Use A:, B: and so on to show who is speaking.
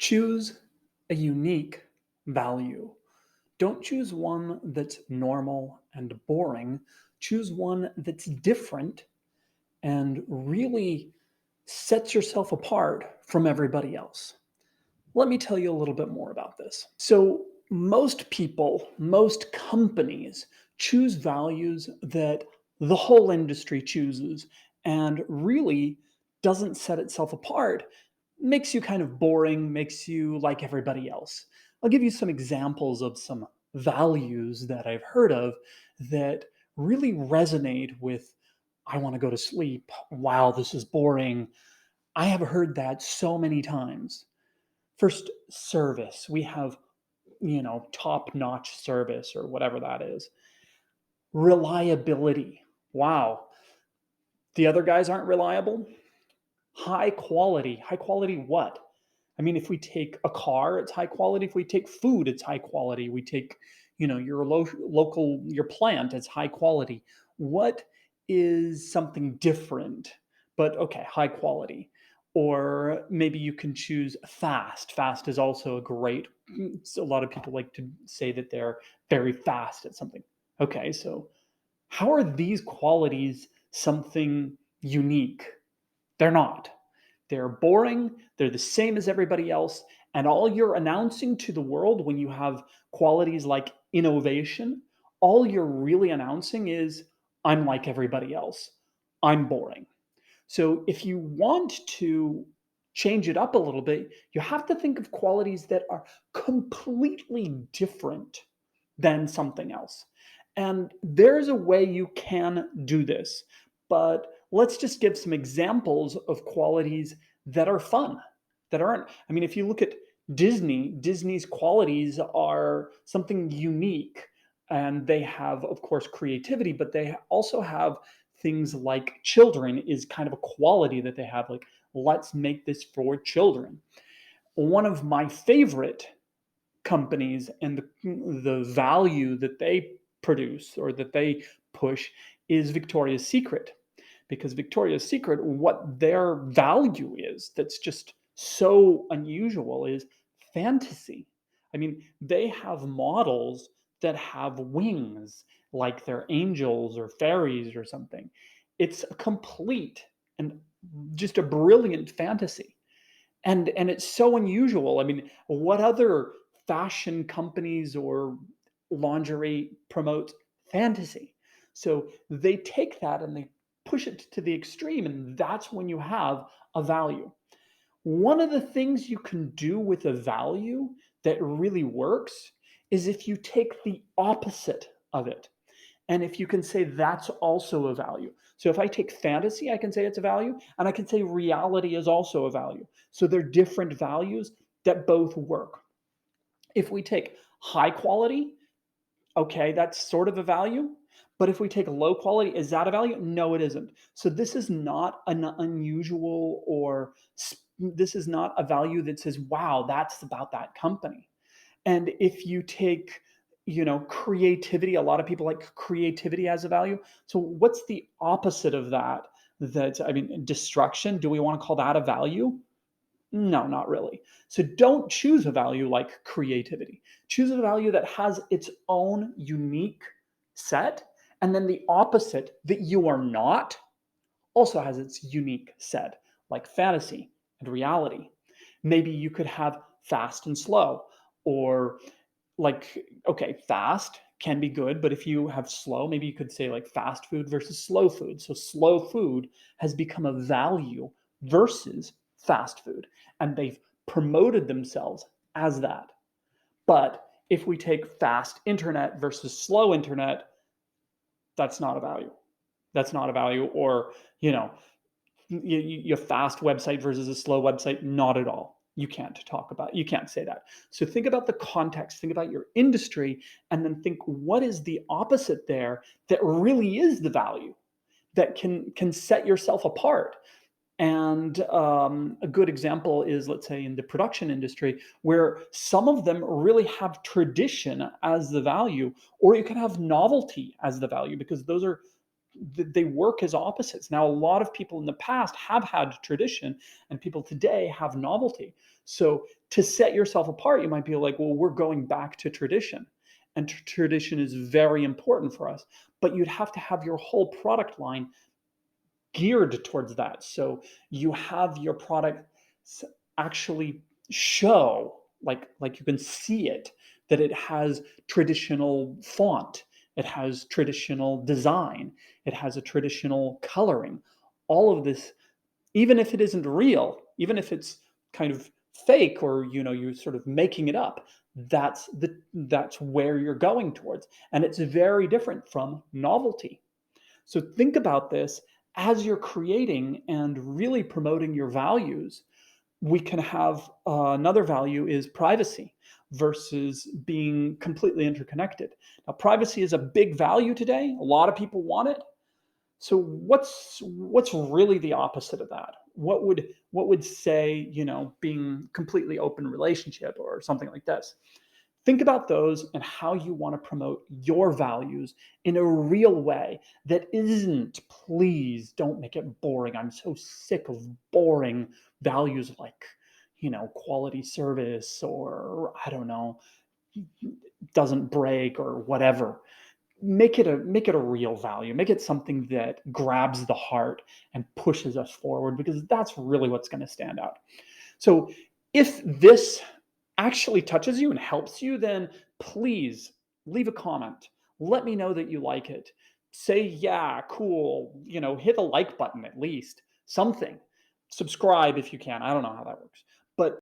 A: Choose a unique value. Don't choose one that's normal and boring. Choose one that's different and really sets yourself apart from everybody else. Let me tell you a little bit more about this. So, most people, most companies choose values that the whole industry chooses and really doesn't set itself apart, makes you kind of boring, makes you like everybody else. I'll give you some examples of some values that I've heard of that really resonate with I want to go to sleep. Wow, this is boring. I have heard that so many times. First, service. We have, top notch service or whatever that is. Reliability. Wow. The other guys aren't reliable. High quality. High quality what? I mean, if we take a car, it's high quality. If we take food, it's high quality. We take, your local, your plant, it's high quality. What is something different, but okay, high quality? Or maybe you can choose fast. Fast is also a great. So a lot of people like to say that they're very fast at something. Okay, so how are these qualities something unique? They're not. They're boring. They're the same as everybody else. And all you're announcing to the world when you have qualities like innovation, all you're really announcing is, I'm like everybody else. I'm boring. So if you want to change it up a little bit, you have to think of qualities that are completely different than something else. And there's a way you can do this. But let's just give some examples of qualities that are fun, that aren't. I mean, if you look at Disney's qualities are something unique. And they have, of course, creativity, but they also have things like children is kind of a quality that they have. Like, let's make this for children. One of my favorite companies and the value that they produce or that they push is Victoria's Secret. Because Victoria's Secret, what their value is that's just so unusual is fantasy. I mean, they have models that have wings, like they're angels or fairies or something. It's a complete and just a brilliant fantasy, and it's so unusual. I mean, what other fashion companies or lingerie promote fantasy? So they take that and they push it to the extreme, and that's when you have a value. One of the things you can do with a value that really works is if you take the opposite of it. And if you can say that's also a value. So if I take fantasy, I can say it's a value, and I can say reality is also a value. So they're different values that both work. If we take high quality, okay, that's sort of a value. But if we take low quality, is that a value? No, it isn't. So this is not an unusual or this is not a value that says, wow, that's about that company. And if you take, creativity, a lot of people like creativity as a value. So what's the opposite of that? I mean, destruction. Do we want to call that a value? No, not really. So don't choose a value like creativity. Choose a value that has its own unique set. And then the opposite that you are not also has its unique set, like fantasy and reality. Maybe you could have fast and slow, or like, okay, fast can be good, but if you have slow, maybe you could say like fast food versus slow food. So slow food has become a value versus fast food, and they've promoted themselves as that. But if we take fast internet versus slow internet, that's not a value. That's not a value. Or, you know, your fast website versus a slow website, not at all. You can't say that. So think about the context, think about your industry, and then think what is the opposite there that really is the value that can set yourself apart. And a good example is, let's say, in the production industry, where some of them really have tradition as the value, or you can have novelty as the value, because those are they work as opposites. Now, a lot of people in the past have had tradition, and people today have novelty. So to set yourself apart, you might be like, well, we're going back to tradition. And tradition is very important for us. But you'd have to have your whole product line geared towards that. So you have your product actually show, like you can see it, that it has traditional font, it has traditional design, it has a traditional coloring. All of this, even if it isn't real, even if it's kind of fake, or you're sort of making it up, that's where you're going towards. And it's very different from novelty. So think about this as you're creating and really promoting your values. We can have another value is privacy versus being completely interconnected. Now, privacy is a big value today. A lot of people want it. So what's really the opposite of that? What would say, being completely open relationship or something like this? Think about those and how you want to promote your values in a real way that isn't, please don't make it boring. I'm so sick of boring values like, quality service, or I don't know, doesn't break or whatever. Make it a real value. Make it something that grabs the heart and pushes us forward, because that's really what's going to stand out. So if this actually touches you and helps you, then please leave a comment. Let me know that you like it. Say, yeah, cool. Hit a like button at least, something. Subscribe if you can. I don't know how that works.